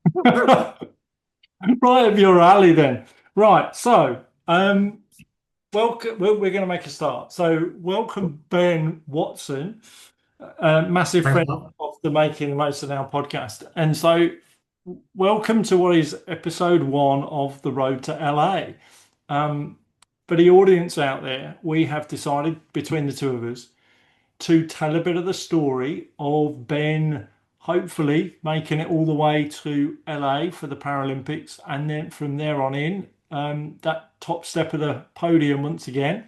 Right up your alley then. Right, so welcome. We're going to make a start. So welcome Ben Watson, a massive Thanks friend a lot. of the Making the Most of Now podcast, and so welcome to what is episode one of the Road to LA. For the audience out there, we have decided between the two of us to tell a bit of the story of Ben hopefully making it all the way to LA for the Paralympics, and then from there on in, that top step of the podium once again.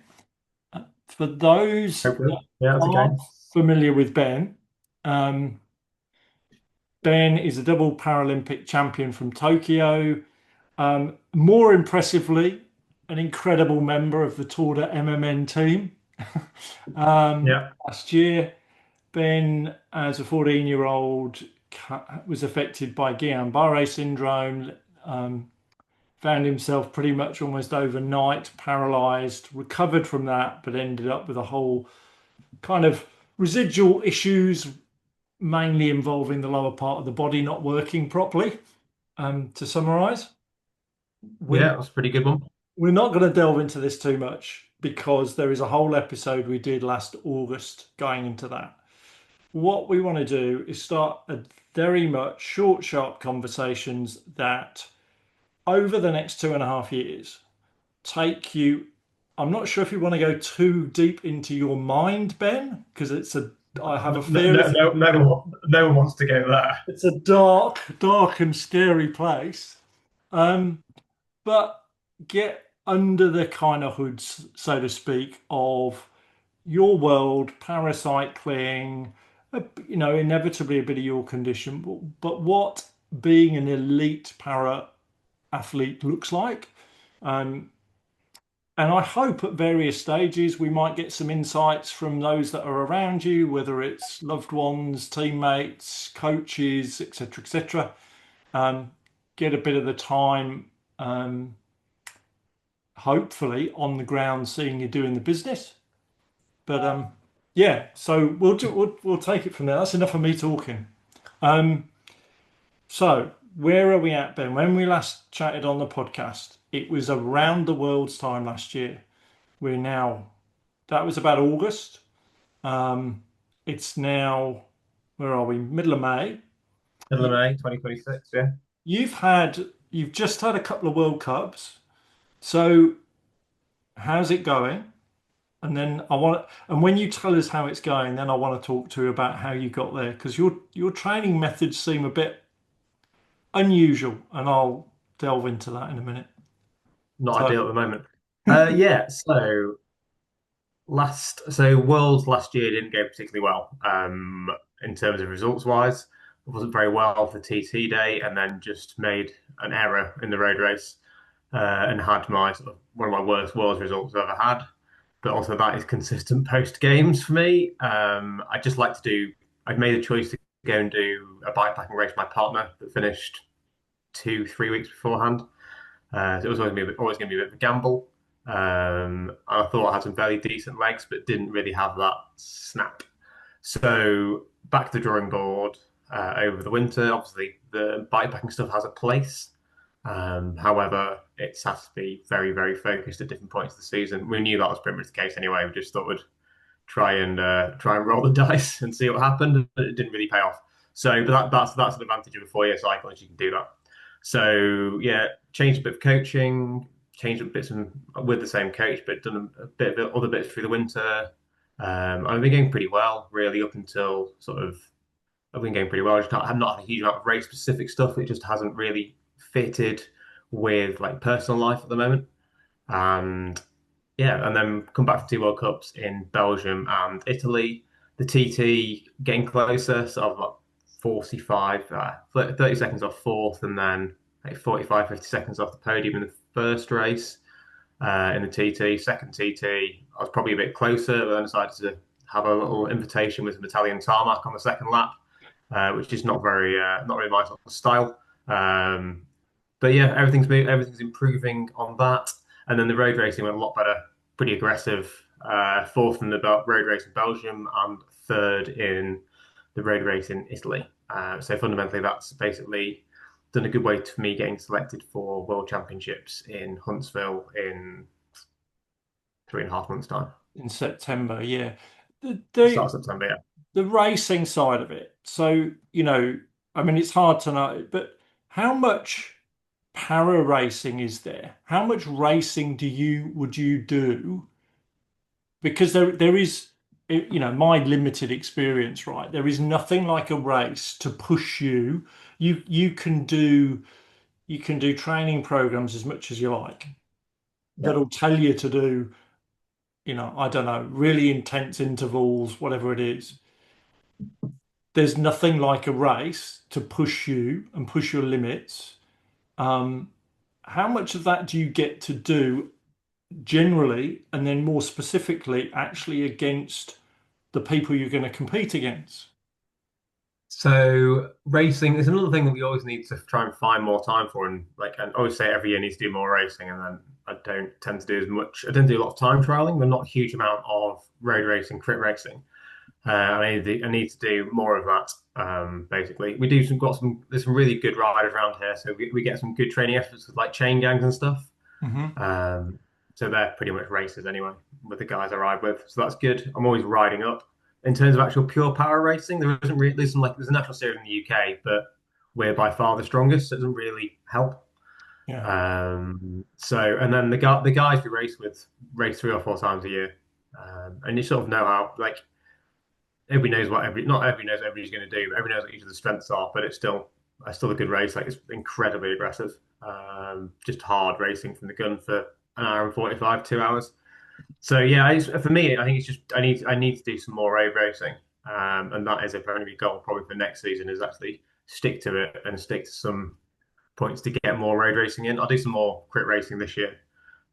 For those Hopefully. that Yeah, that's okay. aren't familiar with Ben, um, Ben is a double Paralympic champion from Tokyo. More impressively, an incredible member of the Tour de MMN team. Yeah. Last year, Ben, as a 14-year-old, was affected by Guillain-Barré syndrome, found himself pretty much almost overnight paralyzed, recovered from that, but ended up with a whole kind of residual issues, mainly involving the lower part of the body not working properly. To summarize, we're Yeah, that's a pretty good one. we're not going to delve into this too much because there is a whole episode we did last August going into that. What we want to do is start a very much short, sharp conversations that over the next 2.5 years take you. I'm not sure if you want to go too deep into your mind, Ben, because I have No, a no, fear no, no one wants to go there. it's a dark, dark and scary place. Um, but get under the kind of hoods, so to speak, of your world, paracycling, inevitably a bit of your condition, but what being an elite para athlete looks like. Um, and I hope at various stages we might get some insights from those that are around you, whether it's loved ones, teammates, coaches, etc., etc. Um, get a bit of the time, um, hopefully, on the ground, seeing you doing the business. But yeah, so we'll take it from there. That's enough of me talking. Um, so where are we at, Ben? When we last chatted on the podcast, it was around the world's time last year. We're now that was about August. Um, it's now where are we? Middle of May. Middle You, of May 2026, yeah. you've just had a couple of World Cups. So how's it going? And then and when you tell us how it's going, then I want to talk to you about how you got there because your training methods seem a bit unusual, and I'll delve into that in a minute. Not So ideal at the moment. Yeah, so Worlds last year didn't go particularly well, in terms of results wise. It wasn't very well for TT day and then just made an error in the road race, and had one of my worst Worlds results I've ever had. But also that is consistent post games for me. I just like to do. I've made a choice to go and do a bikepacking race with my partner that finished 2, 3 weeks beforehand. So it was always going to be a bit of a gamble. I thought I had some fairly decent legs, but didn't really have that snap. So back to the drawing board over the winter. Obviously, the bikepacking stuff has a place. However, it has to be very, very focused at different points of the season. We knew that was pretty much the case anyway. We just thought we'd try and roll the dice and see what happened, but it didn't really pay off. So, but that's an advantage of a 4 year cycle is you can do that. So yeah, changed a bit of coaching, changed up bits with the same coach, but done a bit of other bits through the winter. I've been going pretty well, really, up until sort of I've been going pretty well. I've not had a huge amount of race specific stuff. It just hasn't really fitted with like personal life at the moment. And yeah, and then come back from 2 World Cups in Belgium and Italy. The TT getting closer, sort of like 45, 30 seconds off fourth, and then like 45, 50 seconds off the podium in the first race in the TT. Second TT, I was probably a bit closer, but then decided to have a little invitation with some Italian tarmac on the second lap, which is not really my sort of style. Um, but yeah, everything's improving on that. And then the road racing went a lot better, pretty aggressive. Fourth in the road race in Belgium and third in the road race in Italy. So fundamentally, that's basically done a good way for me getting selected for World Championships in Huntsville in 3.5 months' time. In September, yeah. The, Start the of September, yeah. the racing side of it. So, I mean, it's hard to know, but how much para racing is there? How much racing would you do? Because there is, my limited experience, right? There is nothing like a race to push you. You can do training programs as much as you like Yeah. that'll tell you to do, I don't know, really intense intervals, whatever it is. There's nothing like a race to push you and push your limits. Um, how much of that do you get to do generally, and then more specifically, actually against the people you're going to compete against? So racing is another thing that we always need to try and find more time for, and I always say every year needs to do more racing, and then I don't tend to do as much. I don't do a lot of time trialing, but not a huge amount of road racing, crit racing. I need to do more of that. Basically, there's some really good riders around here, so we get some good training efforts with like chain gangs and stuff. Hmm. Um, so they're pretty much racers anyway with the guys I ride with. So that's good. I'm always riding up. In terms of actual pure power racing, there isn't really there's a national series in the UK, but we're by far the strongest. So it doesn't really help. Yeah. So and then the guys we race with race 3 or 4 times a year, and you sort of know how like everybody knows what every not everybody knows what everybody's going to do, but everybody knows what each of the strengths are. But it's still a good race. Like it's incredibly aggressive. Just hard racing from the gun for an hour and 45, 2 hours. So yeah, for me, I think it's just I need to do some more road racing, and that is a primary goal probably for next season is actually stick to it and stick to some points to get more road racing in. I'll do some more crit racing this year.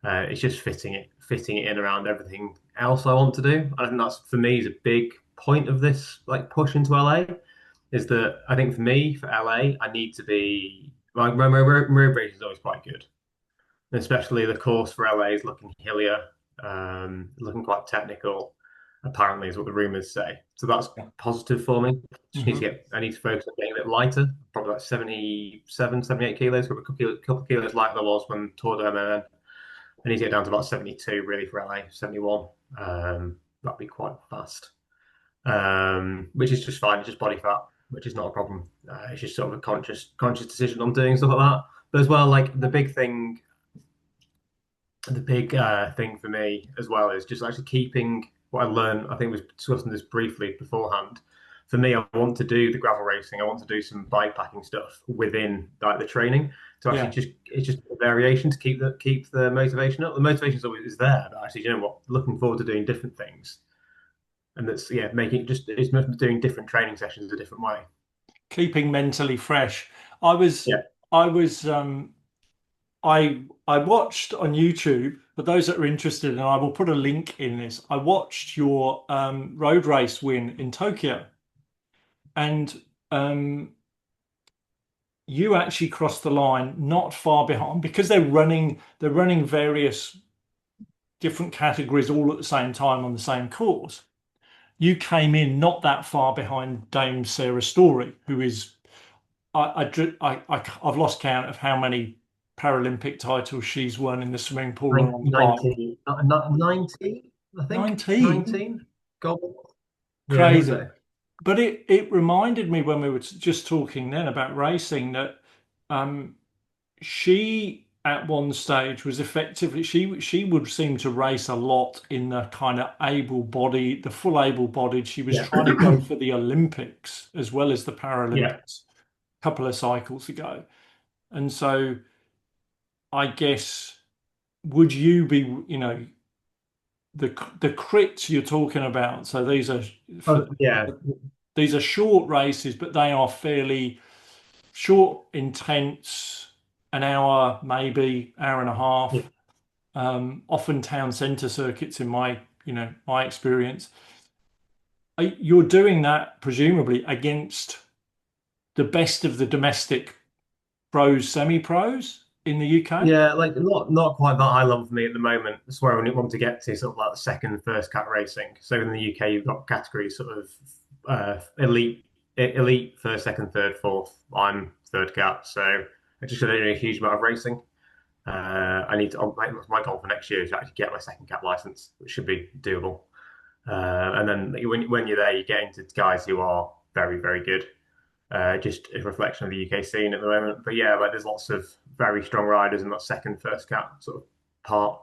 It's just fitting it in around everything else I want to do. I think that's for me is a big point of this like push into LA. Is that I think for me for LA I need to be like road racing is always quite good, especially the course for LA is looking hillier, looking quite technical. Apparently, is what the rumors say. So that's positive for me. Hmm. I need to focus on getting a bit lighter, probably like 77, 78 kilos, a couple of kilos lighter than I was when Tour de MMN. I need to get down to about 72 really for LA, 71. That'd be quite fast, which is just fine. It's just body fat, which is not a problem. It's just sort of a conscious decision on doing stuff like that. But as well, like the big thing for me as well is just actually keeping what I learned. I think we was discussing this briefly beforehand. For me, I want to do the gravel racing. I want to do some bike packing stuff within like the training to actually Yeah. just it's just a variation to keep the motivation up. The motivation is always is there, but actually, you know what? Looking forward to doing different things, and that's yeah, making just it's doing different training sessions a different way. Keeping mentally fresh. I was, Yeah, I was, I watched on YouTube, for those that are interested, and I will put a link in this. I watched your road race win in Tokyo, and you actually crossed the line not far behind because they're running various different categories all at the same time on the same course. You came in not that far behind Dame Sarah Story, who is I've lost count of how many Paralympic titles she's won in the swimming pool and on the bike. 19, not 19, I think 19, 19. Gold. Yeah, I think crazy. so. But it reminded me when we were just talking then about racing that um, she at one stage was effectively she would seem to race a lot in the kind of the full able-bodied. She was Yeah, trying to go for the Olympics as well as the yeah. Paralympics a couple of cycles ago. And so I guess would you be, the the crits you're talking about? So for, Yeah, these are short races, but they are fairly short, intense, an hour, maybe hour and a yeah, half. Often town centre circuits in my experience. You're doing that presumably against the best of the domestic pros, semi-pros in the UK. yeah. Like not quite that high level for me at the moment. That's where I want to get to, sort of like the second, first cat racing. So in the UK, you've got categories sort of elite, first, second, third, fourth. I'm third cap. So I just got a huge amount of racing. I need to. My goal for next year is to actually get my second cap license, which should be doable. And then when you're there, you get into guys who are very, very good. Just a reflection of the UK scene at the moment. But yeah, like there's lots of very strong riders in that second, first cap sort of part.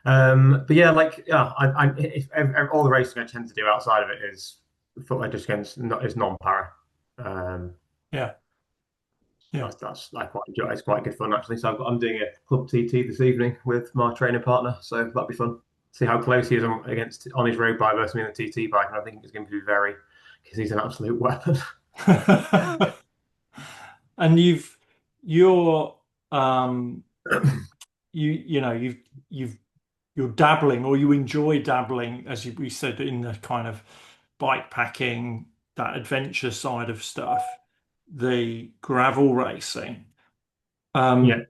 But yeah, like yeah, all the racing I tend to do outside of it is footwear just against is non-para. Um, Yeah. Yeah. that's I quite enjoy. It's quite good fun actually. So I'm doing a club TT this evening with my training partner. So that'll be fun. See how close he is on his road bike versus me on the TT bike, and I think it's going to be very because he's an absolute weapon. And you're um you know you've you're dabbling or you enjoy dabbling as we said in the kind of bike packing, that adventure side of stuff, the gravel racing. Yeah, Um,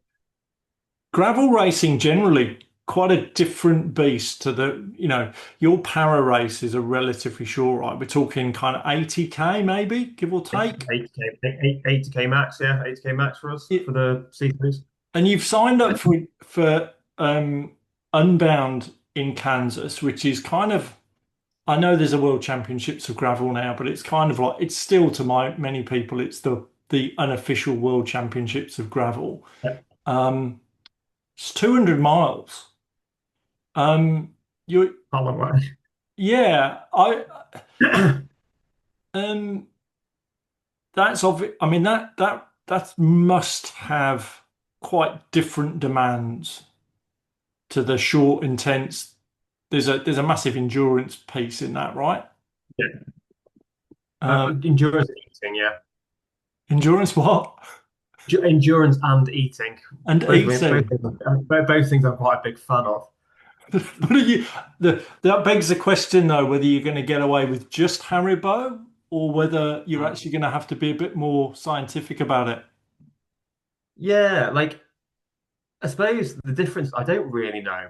Gravel racing generally quite a different beast to your para races are relatively short, right? We're talking kind of 80k maybe, give or take. 80k max. Yeah, 80k max for us for It, the seasons. and you've signed up for Unbound in Kansas, which is kind of, I know there's a World Championships of gravel now, but it's kind of like it's still to many people it's the unofficial World Championships of gravel. Yeah, Um, it's 200 miles. You not long way. Yeah, um that's obvious. I mean that must have quite different demands to the short, intense. There's a massive endurance piece in that, right? Yeah, Um, endurance and eating. Yeah, Endurance what? endurance and eating. And eating. Both things I'm quite a big fan of. But are you that begs the question though, whether you're going to get away with just Haribo or whether you're Mm. actually going to have to be a bit more scientific about it. Yeah, like I suppose the difference I don't really know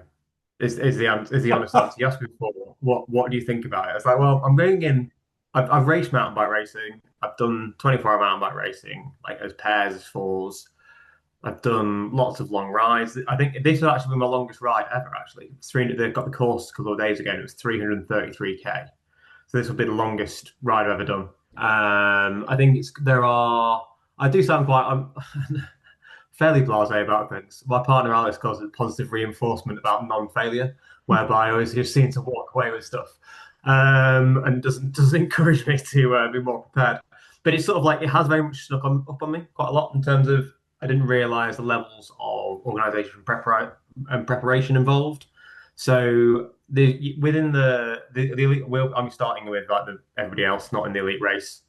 is the honest answer. You asked me before, what do you think about it? It's like, well, I'm going in. I've raced mountain bike racing. I've done 24-hour mountain bike racing, like as pairs, as fours. I've done lots of long rides. I think this will actually be my longest ride ever. Actually, they've got the course a couple of days ago, and it was 333k. So this will be the longest ride I've ever done. I think there are. I do sound quite. I'm fairly blasé about things. My partner Alice calls it positive reinforcement about non-failure, whereby I always just seem to walk away with stuff, and doesn't encourage me to be more prepared. But it's sort of like it has very much up on me quite a lot in terms of I didn't realise the levels of organisation and preparation involved. So within the elite, I'm starting with like everybody else, not in the elite race.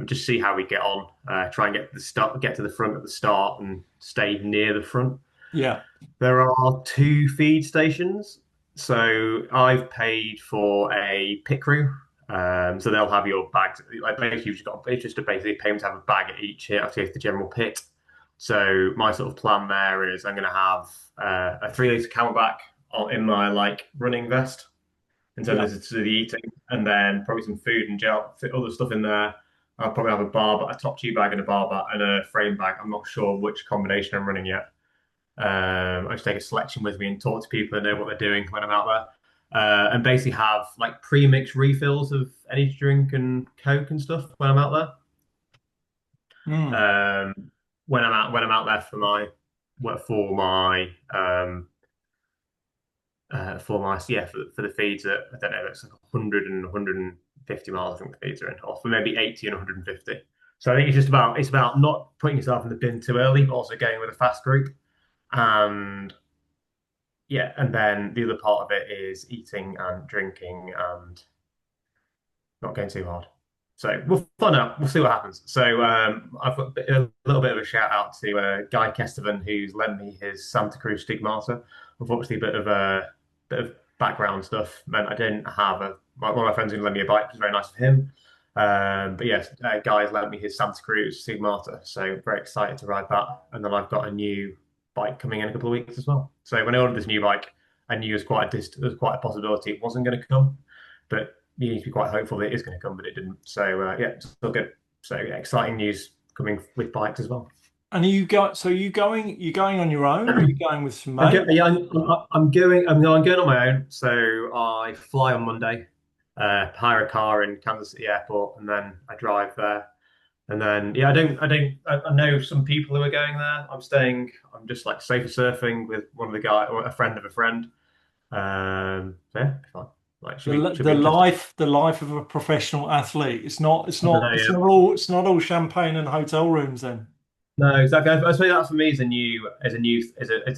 Just see how we get on. Try and get to the front at the start, and stay near the front. Yeah, There are two feed stations, so I've paid for a pit crew. So they'll have your bags. Like basically, it's just a basically payment to have a bag at each here after the general pit. So my sort of plan there is I'm going to have a 3 litre Camelback in my like running vest in yeah, terms of to the eating, and then probably some food and gel, other stuff in there. I'll probably have a top tube bag and a bar bag and a frame bag. I'm not sure which combination I'm running yet. I just take a selection with me and talk to people and know what they're doing when I'm out there. And basically have like pre-mixed refills of energy drink and Coke and stuff when I'm out there. mm, When I'm out there for my for the feeds at I don't know, it's like 100 and 150 miles. I think the feeds are in, or for maybe 80 and 150. So I think it's about not putting yourself in the bin too early, but also going with a fast group. And yeah, and then the other part of it is eating and drinking and not going too hard. So we'll find out. We'll see what happens. So I've got a little bit of a shout out to Guy Kestevan, who's lent me his Santa Cruz Stigmata. Unfortunately, bit of background stuff meant I didn't have one of my friends who lent me a bike, which was very nice of him. But yes, Guy's lent me his Santa Cruz Stigmata, so very excited to ride that. And then I've got a new bike coming in a couple of weeks as well. So when I ordered this new bike, I knew there was quite a possibility it wasn't going to come, but you need to be quite hopeful that it is going to come, but it didn't. So yeah, it's still good. So yeah, exciting news coming with bikes as well. And you going on your own, or are you going with some Okay, mates? yeah, I'm going. I'm going on my own. So I fly on Monday, hire a car in Kansas City Airport, and then I drive there. And then yeah, I know some people who are going there. I'm staying. I'm just like safer surfing with one of the guy or a friend of a friend. So yeah, fine. Like should be interesting. The life of a professional athlete. No, yeah. It's not all champagne and hotel rooms then. No, exactly. I suppose that for me is a new, as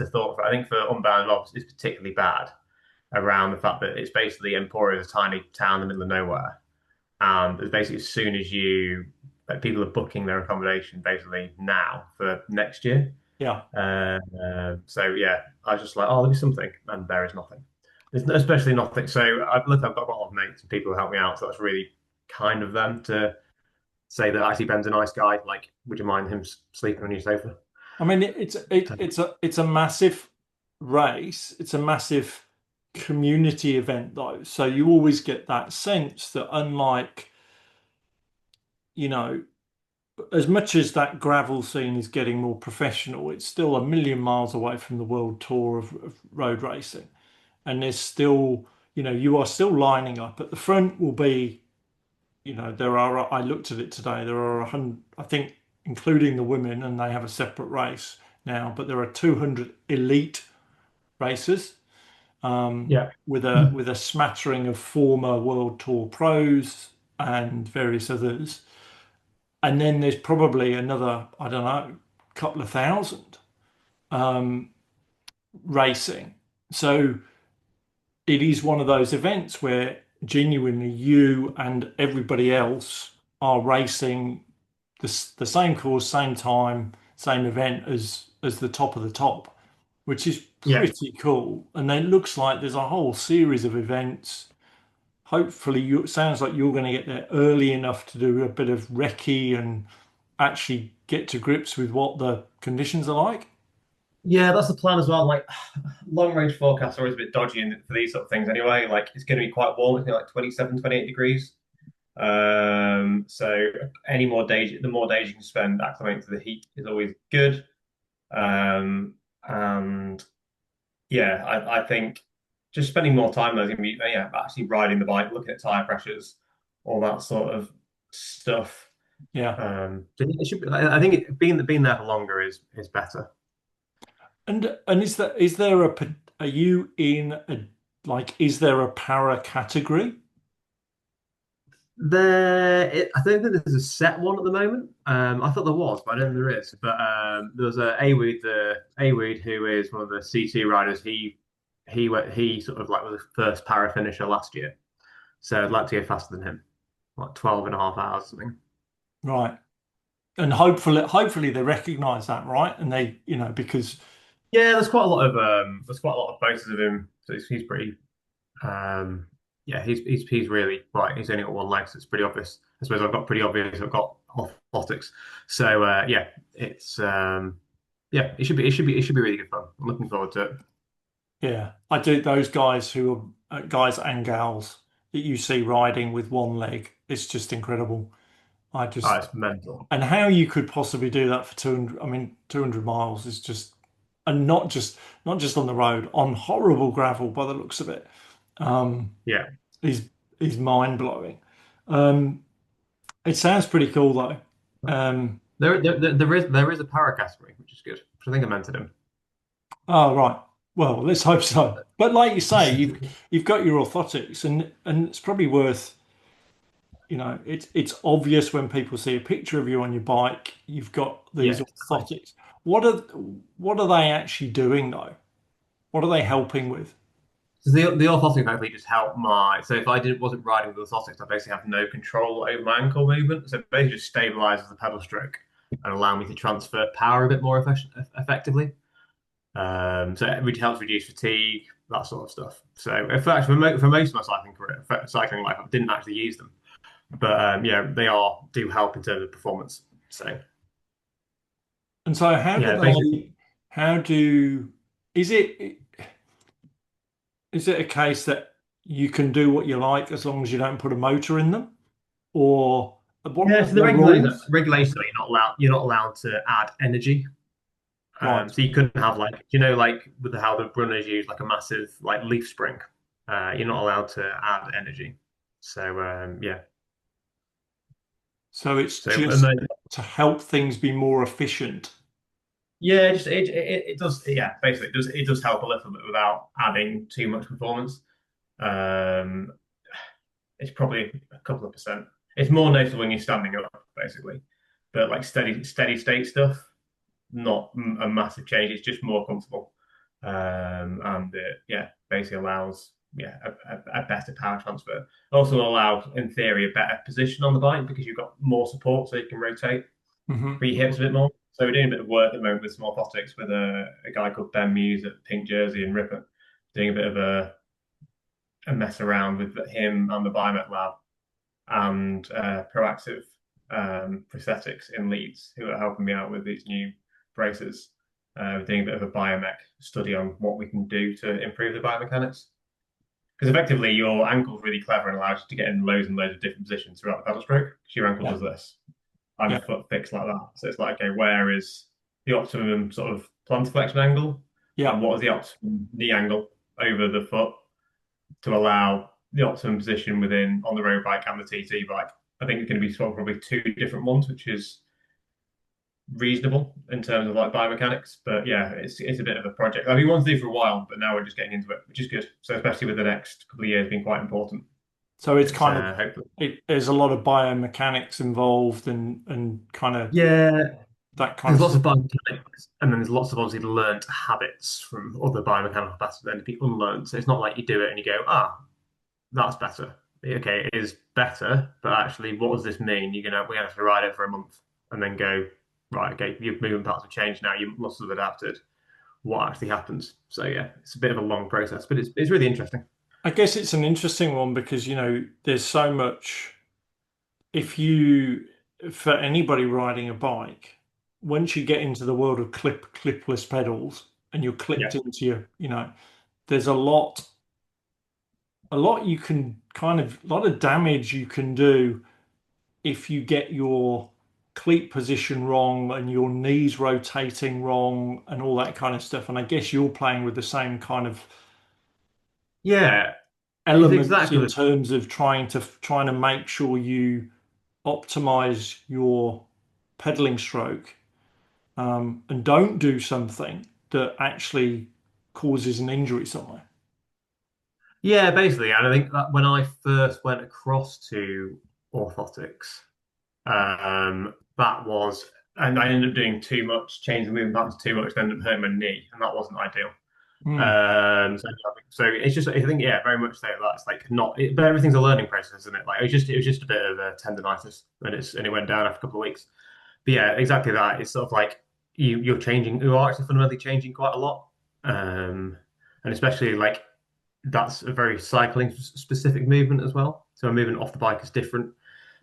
a thought. I think for Unbound, obviously, it's particularly bad around the fact that it's basically Emporia is a tiny town in the middle of nowhere, and it's basically as soon as you like, people are booking their accommodation basically now for next year. Yeah. So yeah, I was just like, oh, there'll be something, and there is nothing. There's especially nothing. So I've got a lot of mates and people who help me out. So that's really kind of them to say that actually Ben's a nice guy. Like, would you mind him sleeping on your sofa? I mean, it's a massive race. It's a massive community event, though. So you always get that sense that, unlike, you know, as much as that gravel scene is getting more professional, it's still a million miles away from the world tour of road racing. And there's still, you are still lining up. At the front will be, there are, I looked at it today, there are 100, I think, including the women, and they have a separate race now, but there are 200 elite racers, Yeah, with a smattering of former World Tour pros and various others. And then there's probably another, I don't know, couple of thousand racing. So it is one of those events where genuinely you and everybody else are racing the same course, same time, same event as the top of the top, which is yeah, pretty cool. And then it looks like there's a whole series of events. Hopefully, it sounds like you're going to get there early enough to do a bit of recce and actually get to grips with what the conditions are like. yeah. That's the plan as well. Like, long range forecasts are always a bit dodgy for these sort of things. Anyway, like it's going to be quite warm. It's going to be like 27, 28 degrees. So any more days, the more days you can spend acclimating to the heat is always good. And yeah, I think just spending more time there is going to be yeah, actually riding the bike, looking at tire pressures, all that sort of stuff. Yeah. So it should be, I think being there for longer is better. And is there are you in a is there a para category? I don't think there's a set one at the moment. I thought there was, but I don't think there is. But there was a Aweed who is one of the CT riders. He sort of like was the first para finisher last year. So I'd like to go faster than him, like 12 and a half hours or something. Right. And hopefully they recognize that, right? And they, because Yeah, there's quite a lot of photos of him. So he's pretty um yeah, he's really right. He's only got one leg, so it's pretty obvious. I suppose I've got pretty obvious. I've got orthotics. So yeah, it's yeah, it should be really good fun. I'm looking forward to it. yeah, I do those guys who are guys and gals that you see riding with one leg. It's just incredible. I Oh, just it's mental. And how you could possibly do that for 200, I mean, 200 miles is just, and not just on the road, on horrible gravel by the looks of it, um, Yeah. is is mind blowing. Um, it sounds pretty cool though. Um, There is a para category, which is good. Which I think I mentioned him. oh right. Well, let's hope so. But like you say, you've got your orthotics, and it's probably worth, it's obvious when people see a picture of you on your bike, you've got Yeah, these exactly. orthotics. What are what are they actually doing though? What are they helping with? So the orthotics actually just help my. So if I did wasn't riding with orthotics, I basically have no control over my ankle movement. So it basically just stabilizes the pedal stroke and allow me to transfer power a bit more effectively. So it helps reduce fatigue, that sort of stuff. So in fact, for most of my cycling career, cycling life, I didn't actually use them, but yeah, they are do help in terms of performance. So And so yeah, basically, how do, is it, is it a case that you can do what you like as long as you don't put a motor in them? Or What Yeah, are so the the rules? regulations are you're not allowed to add energy. Right. So you couldn't have like like with how the runners use like a massive like leaf spring. You're not allowed to add energy. So yeah. So it's So and just then to help things be more efficient. yeah, it does yeah, basically it does help a little bit without adding too much performance. Um, it's probably a couple of percent. It's more noticeable when you're standing up, basically. But like steady state stuff, not a massive change. It's just more comfortable, and it, yeah, basically allows a better power transfer. Also allows, in theory, a better position on the bike because you've got more support, so you can rotate Hmm. for your hips a bit more. So we're doing a bit of work at the moment with small orthotics with a guy called Ben Muse at Pink Jersey in Ripon, doing a bit of a mess around with him and the Biomet Lab and Proactive Prosthetics in Leeds, who are helping me out with these new braces. We're doing a bit of a biomech study on what we can do to improve the biomechanics. Because effectively, your ankle's really clever and allows you to get in loads and loads of different positions throughout the pedal stroke. Because your ankle Yeah. does this. I'm Yeah. foot fixed like that. So it's like, okay, where is the optimum sort of plantar flexion angle? Yeah. And what is the optimum knee angle over the foot to allow the optimum position within on the road bike and the TT bike? I think it's going to be sort of probably two different ones, which is reasonable in terms of like biomechanics. But yeah, it's a bit of a project. I've been wanting to do for a while, but now we're just getting into it, which is good. So especially with the next couple of years being quite important, So it's it's kind of hopefully there's a lot of biomechanics involved and kind of yeah. that kind There's of lots stuff. of biomechanics, and then there's lots of obviously learned habits from other biomechanical patterns that need to be unlearned. So it's not like you do it and you go, that's better. Okay, it is better, but actually, what does this mean? We have to ride it for a month and then go, right, okay, your movement patterns have changed now, your muscles have adapted. What actually happens? So yeah, it's a bit of a long process, but it's really interesting. I guess it's an interesting one because, there's so much if you for anybody riding a bike, once you get into the world of clipless pedals and you're Yeah. clipped into there's a lot you can kind of a lot of damage you can do if you get your cleat position wrong and your knees rotating wrong and all that kind of stuff. And I guess you're playing with the same kind of Yeah, it's elements exactly in the terms of trying to make sure you optimize your pedaling stroke, and don't do something that actually causes an injury somewhere. yeah, basically. And I think that when I first went across to orthotics, that was, and I ended up doing too much, changing the movement patterns too much, then ended up hurting my knee, and that wasn't ideal. Hmm. So it's just, I think, yeah, very much so. That's like not, but everything's a learning process, isn't it? Like it was just a bit of a tendonitis, and it went down after a couple of weeks. But yeah, exactly that. It's sort of like you are actually fundamentally changing quite a lot, and especially like that's a very cycling specific movement as well. So a movement off the bike is different.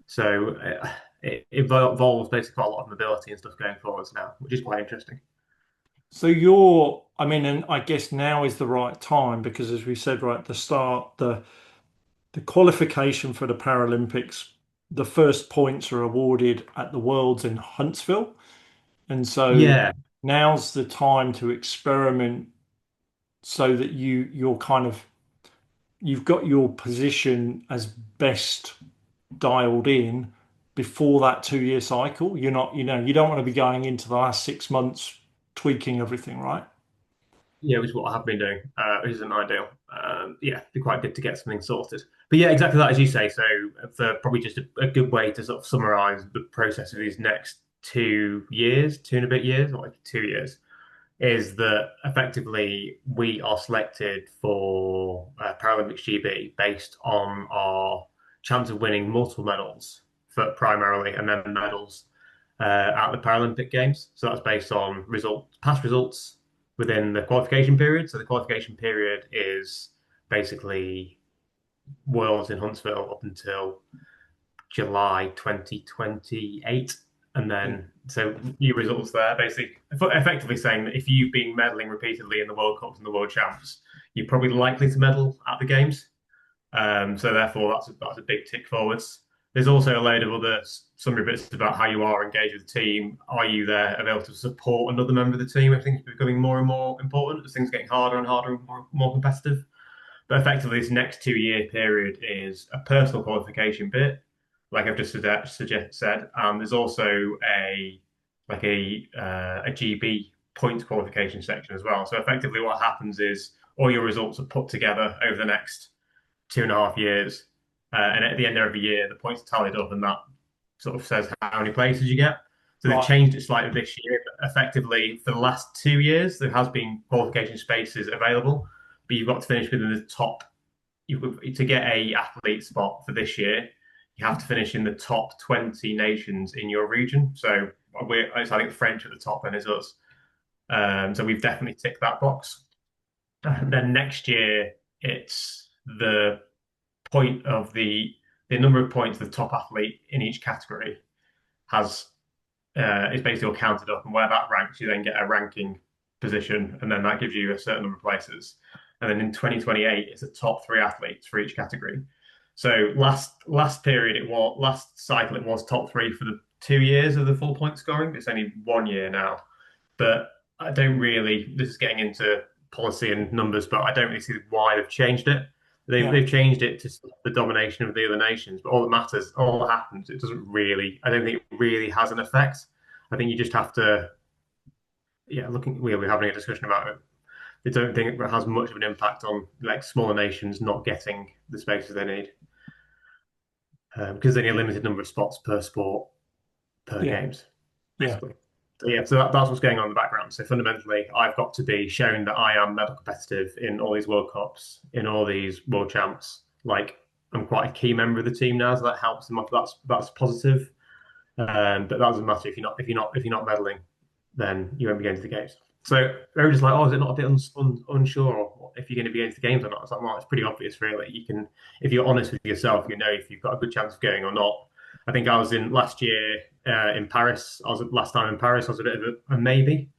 So it involves basically quite a lot of mobility and stuff going forwards now, which is quite interesting. So I mean, and I guess now is the right time because, as we said right at the start, the qualification for the Paralympics, the first points are awarded at the Worlds in Huntsville, and so Yeah, now's the time to experiment so that you're kind of you've got your position as best dialed in before that 2 year cycle. You're not, you don't want to be going into the last 6 months tweaking everything, right? yeah, which is what I have been doing, which isn't ideal. Yeah, it'd be quite good to get something sorted. But yeah, exactly that as you say. So for probably just a good way to sort of summarize the process of these next 2 years, 2 and a bit years, or like 2 years, is that effectively we are selected for Paralympics GB based on our chance of winning multiple medals for primarily, and then medals at the Paralympic Games. So that's based on past results within the qualification period. So the qualification period is basically Worlds in Huntsville up until July 2028. And Yeah. then, so new results there, basically, effectively saying that if you've been medaling repeatedly in the World Cups and the World Champs, you're probably likely to medal at the Games. So therefore, that's a big tick forwards. there's also a load of other summary bits about how you are engaged with the team. Are you there available to support another member of the team? I think it's becoming more and more important as things are getting harder and harder and more competitive. But effectively, this next 2 year period is a personal qualification bit, like I've just said. There's also a GB points qualification section as well. So effectively, what happens is all your results are put together over the next 2.5 years, and at the end of every year, the points are tallied up, and that sort of says how many places you get. So they've Right. changed it slightly this year, but effectively for the last 2 years, there has been qualification spaces available, but you've got to finish within the top. To get a athlete spot for this year, you have to finish in the top 20 nations in your region. So I think French at the top then is us. So we've definitely ticked that box. And then next year, it's point of the number of points the top athlete in each category has is basically all counted up, and where that ranks, you then get a ranking position, and then that gives you a certain number of places. And then in 2028, it's the top three athletes for each category. So last period it was last cycle it was top three for the 2 years of the full point scoring. It's only 1 year now, but I don't really. This is getting into policy and numbers, but I don't really see why they've changed it. Yeah. They've changed it to stop the domination of the other nations, but all that matters, all that happens, it doesn't really. I don't think it really has an effect. I think you just have to, yeah. We're having a discussion about it. I don't think it has much of an impact on like smaller nations not getting the spaces they need because there's only a limited number of spots per sport per Yeah. games, Yeah. basically. So yeah, so that's what's going on in the background. So fundamentally, I've got to be showing that I am medal competitive in all these World Cups, in all these World Champs. Like I'm quite a key member of the team now, so that helps them. That's positive. But that doesn't matter if you're not medaling, then you won't be going to the games. So they were just like, oh, is it not a bit unsure or if you're going to be going to the games or not? It's like, well, it's pretty obvious, really. You can, if you're honest with yourself, you know if you've got a good chance of going or not. I think I was in last year in Paris. Last time in Paris. I was a bit of a maybe.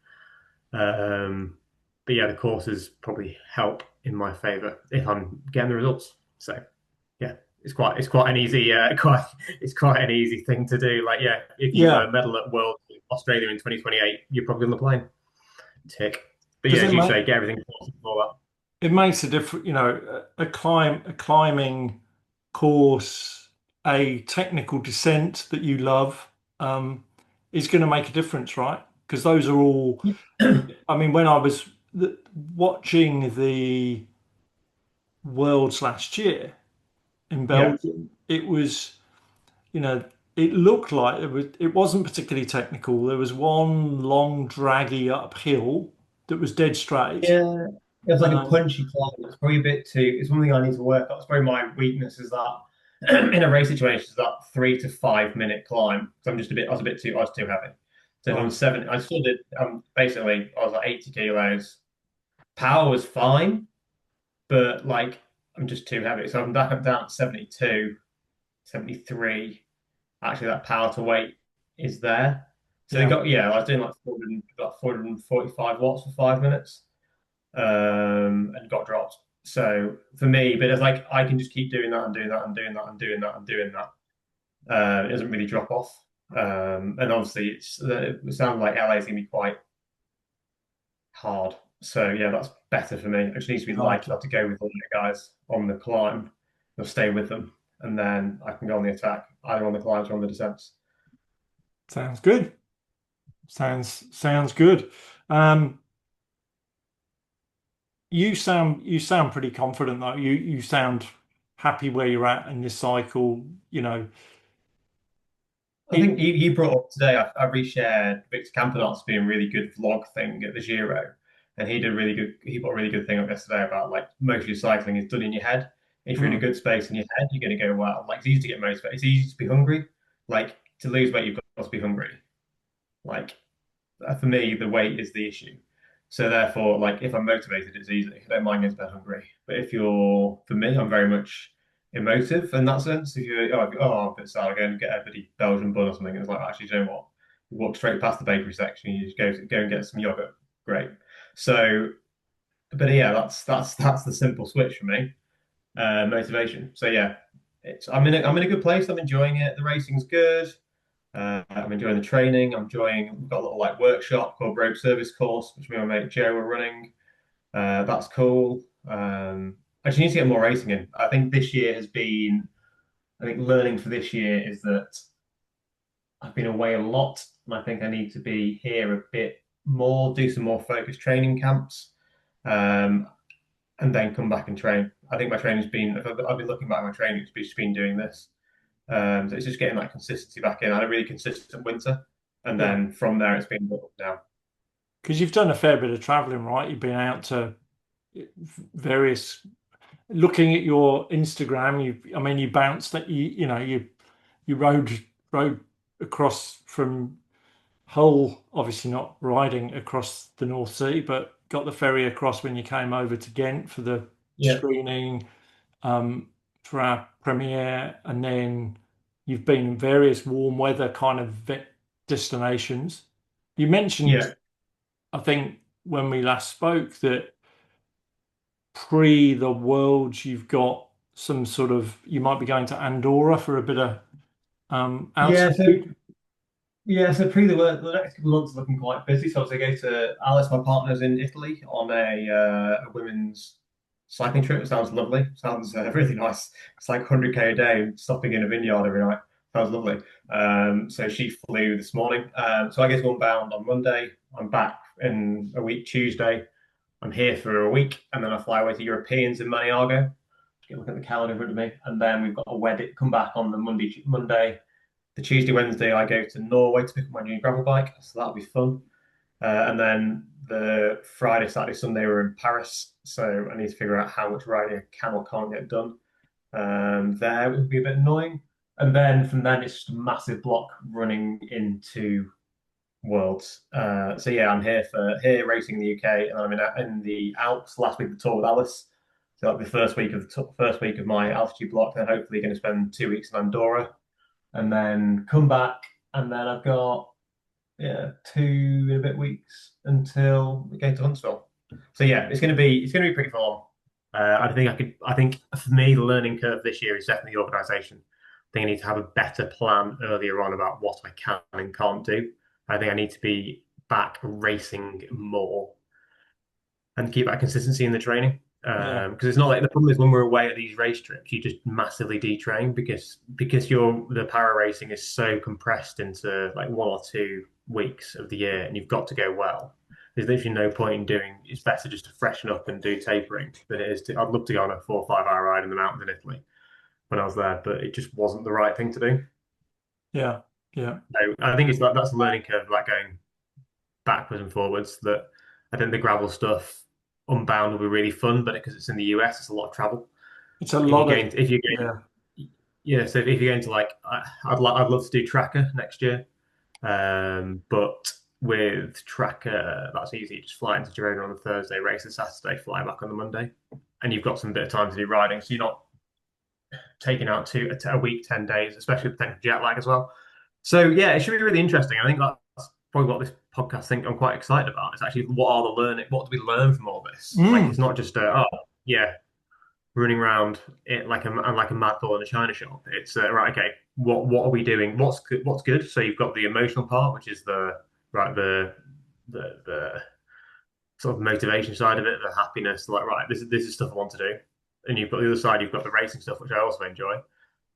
Um, but yeah, the courses probably help in my favour if I'm getting the results. So yeah, it's quite an easy it's quite an easy thing to do. Like yeah, if you Yeah. medal at World Australia in 2028, you're probably on the plane. Tick. But yeah, Does as it you make say, get everything for it makes a difference, a climbing course, a technical descent that you love, um, is going to make a difference, right? Because those are all, that. I mean, when I was watching the Worlds last year in Yeah. Belgium, it was, you know, it looked like it wasn't particularly technical. There was one long, draggy uphill that was dead straight. Yeah, it was like a Um, punchy climb. It's probably a bit too. It's one thing I need to work on. It's probably my weakness is that in a race situation is that 3 to 5 minute climb. So I'm just a bit. I was too heavy. So if I'm right. seven, I still did. Basically I was like 80 kilos. Power was fine, but like I'm just too heavy. So I'm back up down at 72, 73. Actually, that power to weight is there. So they Yeah. got I was doing like 400, about 445 watts for 5 minutes. And got dropped. So for me, but it's like I can just keep doing that and doing that and doing that and doing that and doing that. It doesn't really drop off. And obviously, it sounds like LA is going to be quite hard. So yeah, that's better for me. It just needs to be light enough to go with all the guys on the climb. I'll stay with them, and then I can go on the attack, either on the climbs or on the descents. Sounds good. Sounds good. Um, you sound pretty confident though. You sound happy where you're at in this cycle. I It think you brought up today. I reshared Victor Campenaerts being a really good vlog thing at the Giro, and he did a really good. He put a really good thing up yesterday about like most of your cycling is done in your head. If you're in a mm, good space in your head, you're going to go well. Like it's easy to get motivated. It's easy to be hungry. Like to lose weight, you've got to be hungry. Like for me, the weight is the issue. So therefore, like if I'm motivated, it's easy. I don't mind getting to bed hungry. But if you're, for me, I'm very much emotive in that sense. If you're, I'm a bit sad, I'll go and get a bloody Belgian bun or something. It's like, actually, do you know what? You walk straight past the bakery section, you just go and get some yogurt. Great. So, but yeah, that's the simple switch for me. Motivation. So yeah, I'm in a good place. I'm enjoying it. The racing's good. I'm enjoying the training. We've got a little like workshop called Road Service Course, which me and my mate Joe are running. That's cool. I just need to get more racing in. I think this year has been, I think learning for this year is that I've been away a lot, and I think I need to be here a bit more, do some more focused training camps, um, and then come back and train. I think my training's been, if I've been looking back at my training, it's just been doing this. So it's just getting that consistency back in. I had a really consistent winter, and Yeah, then from there it's been up now. because you've done a fair bit of traveling, right? You've been out to various. Looking at your Instagram, I mean, you bounced that you rode across from Hull, obviously not riding across the North Sea, but got the ferry across when you came over to Ghent for the Yeah, screening, um, for our premiere, and then you've been in various warm weather kind of destinations. You mentioned, yeah, I think, when we last spoke that pre the Worlds, you've got some sort of, you might be going to Andorra for a bit of yeah. So altitude. Yeah, so the next couple of months are looking quite busy. So I go to Alice, my partner's in Italy on a women's cycling trip. It sounds lovely. Sounds really nice. It's like 100K a day, stopping in a vineyard every night. Sounds lovely. So she flew this morning. So I get to Unbound on Monday. I'm back in a week Tuesday. I'm here for a week, and then I fly away to Europeans in Maniago. Get a look at the calendar in front of me, and then we've got a wedding. Come back on the Monday. The Tuesday, Wednesday, I go to Norway to pick up my new gravel bike, so that'll be fun. And then the Friday, Saturday, Sunday, we're in Paris, so I need to figure out how much riding I can or can't get done. There would be a bit annoying. And then from then, it's just a massive block running into Worlds. So yeah, I'm here racing in the UK, and I'm in the Alps last week of the tour with Alice. So that'll be the first week of my altitude block. Then hopefully going to spend 2 weeks in Andorra, and then come back, and then I've got yeah 2 and a bit weeks until we go to Huntsville. So yeah, it's gonna be pretty full on. I think for me the learning curve this year is definitely the organisation. I think I need to have a better plan earlier on about what I can and can't do. I think I need to be back racing more and keep that consistency in the training. Yeah, Because it's not like the problem is when we're away at these race trips, you just massively detrain because the para racing is so compressed into like 1 or 2 weeks of the year, and you've got to go well. There's literally no point in doing. It's better just to freshen up and do tapering than it is to. I'd love to go on a 4 or 5 hour ride in the mountains in Italy when I was there, but it just wasn't the right thing to do. yeah, yeah. So I think it's like that's a learning curve, like going backwards and forwards. That I think the gravel stuff, Unbound will be really fun, but because it's in the US, it's a lot of travel. It's a lot of, If you're yeah. going, yeah. So if you're going to like, I'd love to do Tracker next year, but with Tracker, that's easy. You just fly into Girona on the Thursday, race the Saturday, fly back on the Monday, and you've got some bit of time to do riding. So you're not taking out a week, 10 days, especially with potential jet lag as well. So yeah, it should be really interesting. I think that's probably what this podcast think I'm quite excited about. It's actually what do we learn from all this? Like Mm. it's not just yeah, running around it like a mad bull in a china shop. It's right, okay, what are we doing? What's good? So you've got the emotional part, which is the right the sort of motivation side of it, the happiness, like right, this is stuff I want to do. And you've got the other side, you've got the racing stuff, which I also enjoy.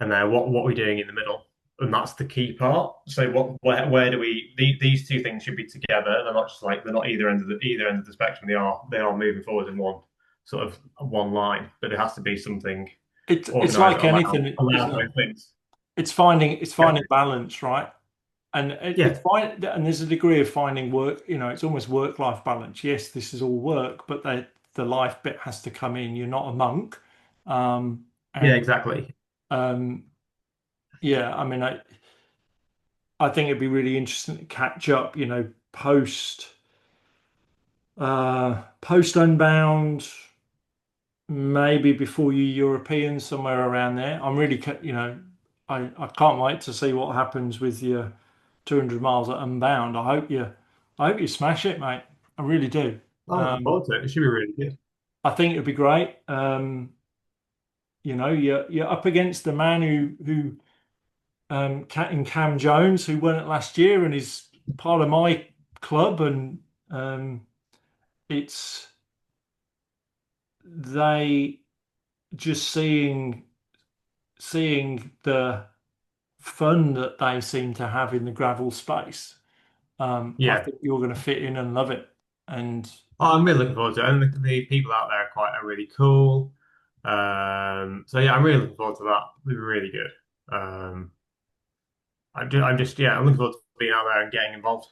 And then what we're doing in the middle, and that's the key part. So where do these two things should be together? They're not just like they're not either end of the spectrum. They are moving forward in one line, but there has to be something It's organized like that anything, allows isn't it? both things. It's Yeah, finding balance, right? And it's yeah, fine, and there's a degree of finding work, it's almost work-life balance. Yes, this is all work, but the life bit has to come in. You're not a monk. yeah, And exactly. um, yeah, I mean, I think it'd be really interesting to catch up, post Unbound, maybe before you Europeans, somewhere around there. I'm really, I can't wait to see what happens with your 200 miles at Unbound. I hope you smash it, mate. I really do. I'm looking Um, forward to it. It should be really good. I think it'd be great. you're up against the man in Cam Jones, who won it last year and is part of my club, and it's they just seeing the fun that they seem to have in the gravel space. I Yeah. think you're going to fit in and love it. And Oh, I'm really looking forward to it. And the people out there are really cool. So yeah, I'm really looking forward to that. It'll be really good. Yeah, I'm looking forward to being out there and getting involved.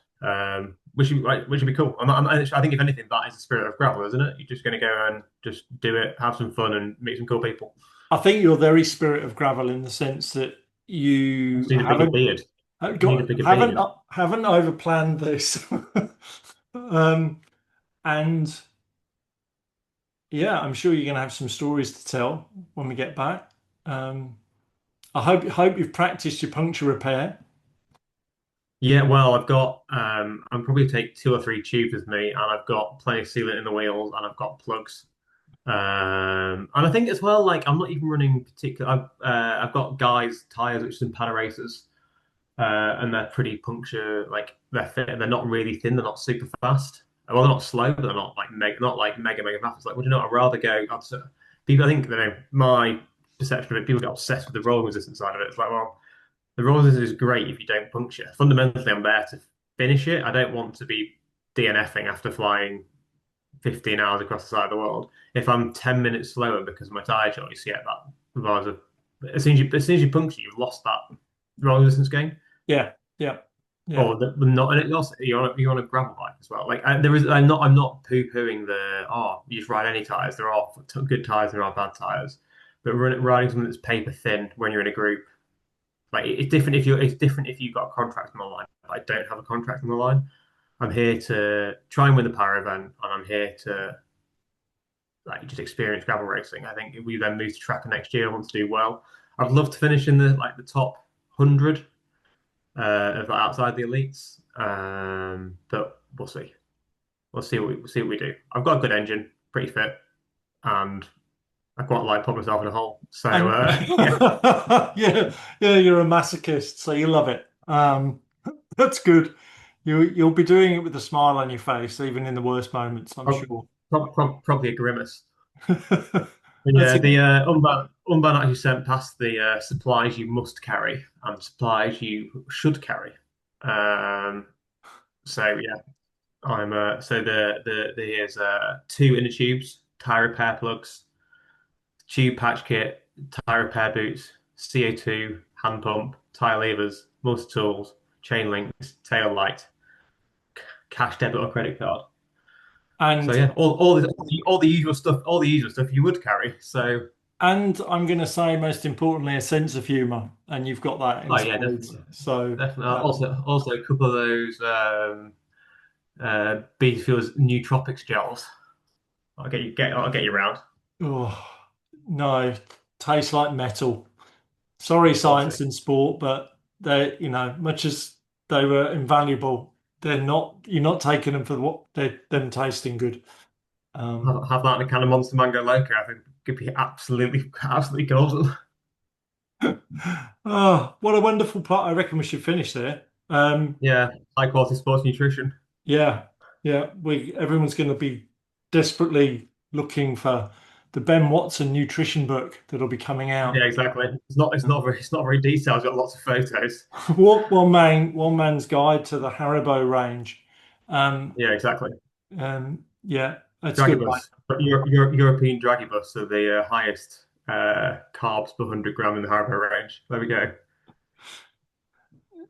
Which would be cool. I think if anything, that is the spirit of gravel, isn't it? You're just going to go and just do it, have some fun, and meet some cool people. I think you're very spirit of gravel in the sense that I you just need a bigger beard. I need a bigger beard. haven't overplanned this. um, and yeah, I'm sure you're going to have some stories to tell when we get back. Um, I hope you've practiced your puncture repair. Yeah, well, I'm probably take two or three tubes with me, and I've got plenty of sealant in the wheels, and I've got plugs. And I think as well, like I'm not even running particular. I've got guys tires which are Pana racers, and they're pretty puncture. Like they're fit, they're not really thin. They're not super fast. Well, they're not slow, but they're not like mega fast. It's like, well, you know, I'd rather go. People, I think, my perception of it, people get obsessed with the rolling resistance side of it. It's like, well, the rolling resistance is great if you don't puncture. Fundamentally, I'm there to finish it. I don't want to be DNFing after flying 15 hours across the side of the world. If I'm 10 minutes slower because of my tire choice, yeah, that regards of as soon as you puncture, you've lost that rolling resistance game. Yeah, yeah, yeah. Or the not, and it also you're on a gravel bike as well. Like I'm not poo pooing the you just ride any tires. There are good tires, there are bad tires, but riding something that's paper thin when you're in a group, like it's different if you've got a contract on the line. I don't have a contract on the line. I'm here to try and win the power event, and I'm here to like just experience gravel racing. I think if we then move to track next year, I want to do well. I'd love to finish in the top 100 of outside the elites, but we'll see. We'll see what we do. I've got a good engine, pretty fit, and I quite like putting myself in a hole. So And yeah, yeah, yeah, you're a masochist, so you love it. That's good. You'll be doing it with a smile on your face, even in the worst moments, I'm sure. probably a grimace. But That's yeah, it. the Unbound actually sent past the supplies you must carry and supplies you should carry. Um, so yeah, I'm so there's two inner tubes, tire repair plugs, tube patch kit, tire repair boots, CO2, hand pump, tire levers, multi tools, chain links, tail light, cash debit or credit card. So And yeah, all the usual stuff you would carry. So I'm going to say, most importantly, a sense of humor, and you've got that in oh yeah, spades. So definitely. Also a couple of those B Fuels nootropics gels. I'll get you around. oh, no, tastes like metal. Sorry, science Quality. and sport, but they, much as they were invaluable, they're not. You're not taking them for what they're them tasting good. Um, Have that in a can of Monster Mango Loco. I think could be absolutely golden. oh, what a wonderful part! I reckon we should finish there. Yeah, high quality sports nutrition. Yeah, yeah. We everyone's going to be desperately looking for the Ben Watson nutrition book that'll be coming Yeah, out. exactly. It's not very detailed. It's got lots of photos. One man's guide to the Haribo range. Um, Yeah, exactly. yeah, that's good, mate. Dragibus, but European Dragibus are the highest carbs per 100 gram in the Haribo range. There we go.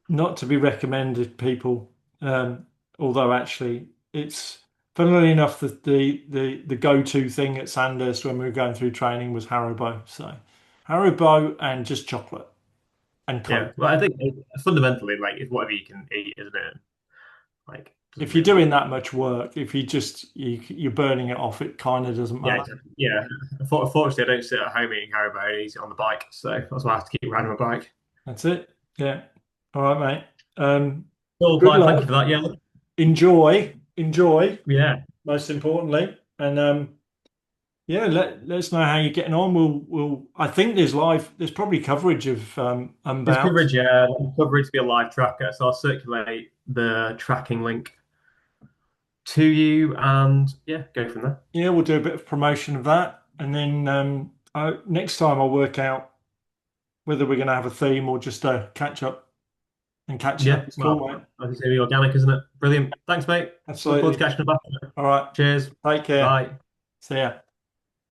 Not to be recommended, people. Although actually, it's funnily enough that the go-to thing at Sandhurst when we were going through training was Haribo. So Haribo and just chocolate and Yeah, Coke. well, I think fundamentally, like, it's whatever you can eat, isn't it? Like, doesn't If you're really matter. doing that much work, if you're burning it off, it kind of doesn't Yeah, matter. exactly. Yeah. Unfortunately, I don't sit at home eating Haribo. I eat it on the bike, so that's why I have to keep riding my bike. That's it. Yeah. All right, mate. Well, Good Clive, thank you luck. for that. Yeah, Enjoy. Enjoy, yeah, most importantly. And Yeah, let us know how you're getting on. We'll I think there's probably coverage of There's Unbound. coverage, yeah, coverage to be a live tracker, so I'll circulate the tracking link to you, and yeah, go from there. Yeah, we'll do a bit of promotion of that, and then next time I'll work out whether we're going to have a theme or just a catch up. And catching up Yeah, is well, cool, mate. I think it's gonna be organic, isn't it? Brilliant. Thanks, mate. Look forward to Absolutely. catching up after. All right. Cheers. Take care. Bye. See ya.